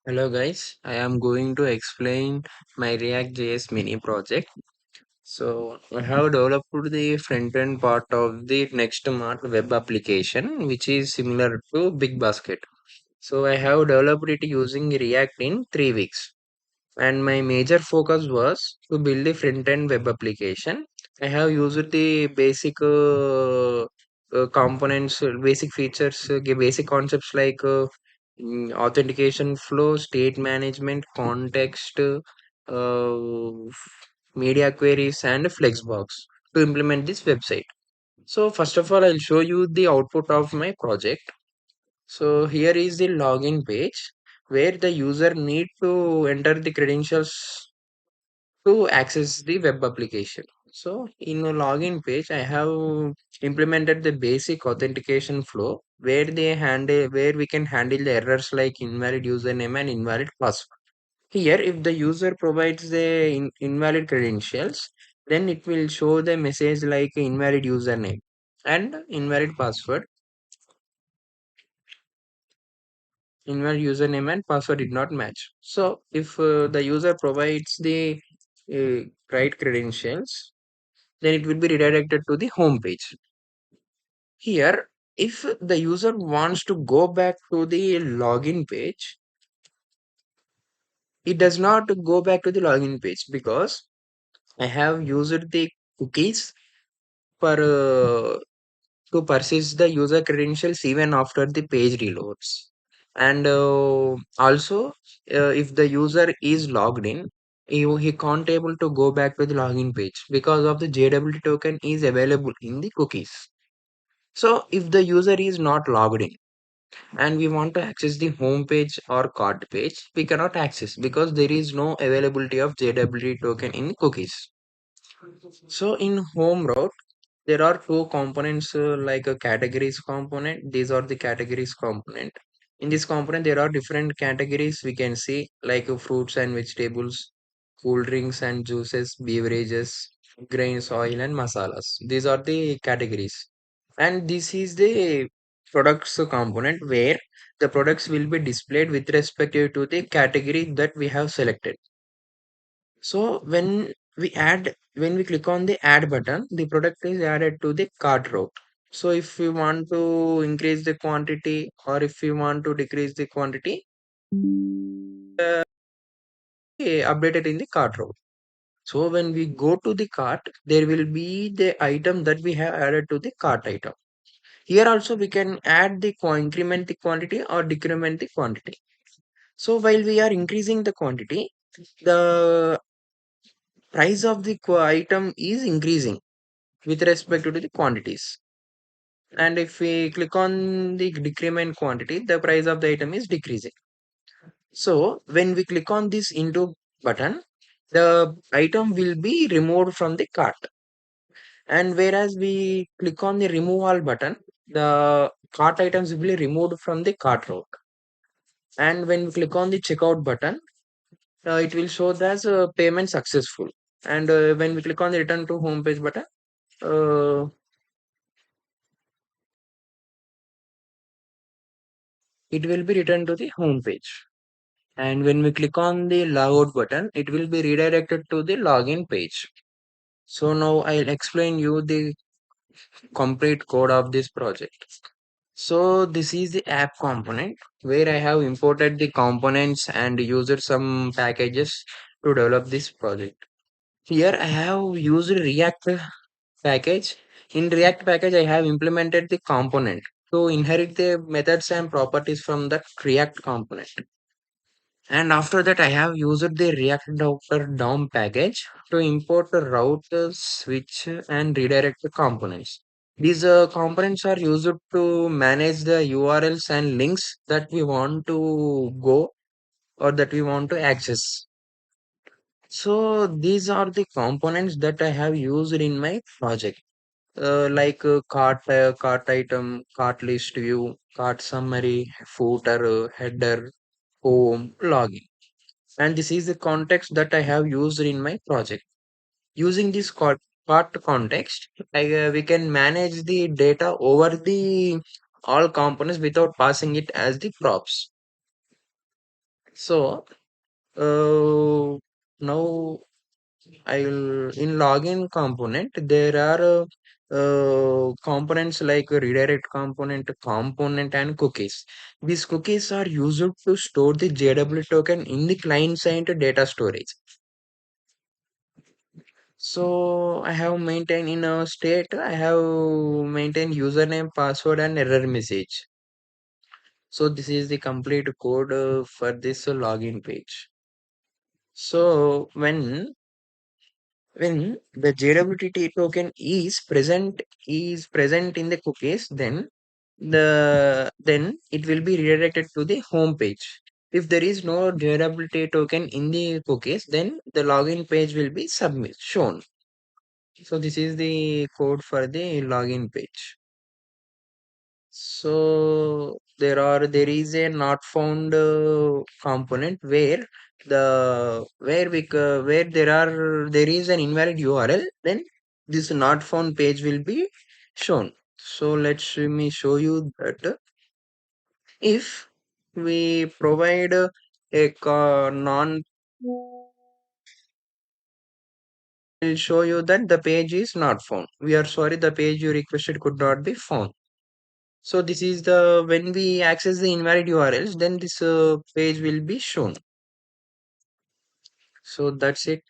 Hello guys, I am going to explain my React.js mini project. So I have developed the front-end part of the Nxtmart web application, which is similar to Big Basket. So I have developed it using React in 3 weeks, and my major focus was to build the front-end web application. I have used the basic components, basic features, basic concepts like authentication flow, state management, context, media queries, and Flexbox to implement this website. So first of all, I'll show you the output of my project. So here is the login page where the user need to enter the credentials to access the web application. So in a login page, I have implemented the basic authentication flow where we can handle the errors like invalid username and invalid password. Here, if the user provides the invalid credentials, then it will show the message like invalid username and invalid password. Invalid username and password did not match. So if the user provides the right credentials, then it will be redirected to the home page. Here, if the user wants to go back to the login page, it does not go back to the login page because I have used the cookies for to persist the user credentials even after the page reloads. And also, if the user is logged in, he can't able to go back to the login page because of the JWT token is available in the cookies. So if the user is not logged in and we want to access the home page or cart page, we cannot access because there is no availability of JWT token in cookies. So in home route, there are two components like a categories component. These are the categories component. In this component, there are different categories we can see like fruits and vegetables, cool drinks and juices, beverages, grains, oil and masalas. These are the categories. And this is the products component where the products will be displayed with respect to the category that we have selected. So when we click on the add button, the product is added to the cart route. So if we want to increase the quantity or if we want to decrease the quantity, updated in the cart route. So when we go to the cart, there will be the item that we have added to the cart item. Here also we can add the increment the quantity or decrement the quantity. So while we are increasing the quantity, the price of the item is increasing with respect to the quantities. And if we click on the decrement quantity, the price of the item is decreasing. So when we click on this into button, the item will be removed from the cart. And whereas we click on the remove all button, the cart items will be removed from the cart route. And when we click on the checkout button, it will show as payment successful. And when we click on the return to home page button, uh, it will be returned to the home page. And when we click on the logout button, it will be redirected to the login page. So now I'll explain you the complete code of this project. So this is the app component where I have imported the components and used some packages to develop this project. Here I have used React package. In React package, I have implemented the component to inherit the methods and properties from that React component. And after that, I have used the React Router DOM package to import the router, switch, and redirect the components. These components are used to manage the URLs and links that we want to go or that we want to access. So these are the components that I have used in my project, like cart item, cart list view, cart summary, footer, header, home, login. And this is the context that I have used in my project. Using this cart context, we can manage the data over the all components without passing it as the props. So now I will in login component there are components like a redirect component and cookies. These cookies are used to store the JW token in the client side data storage. So I have maintained in a state, I have maintained username, password and error message. So this is the complete code for this login page. So when the JWT token is present in the cookies, then it will be redirected to the home page. If there is no JWT token in the cookies, then the login page will be submit shown. So this is the code for the login page. So there is a not found component where there is an invalid URL, then this not found page will be shown. So let me show you that if we provide a non will show you that the page is not found. We are sorry, the page you requested could not be found. So this is the when we access the invalid URLs, then this page will be shown. So that's it.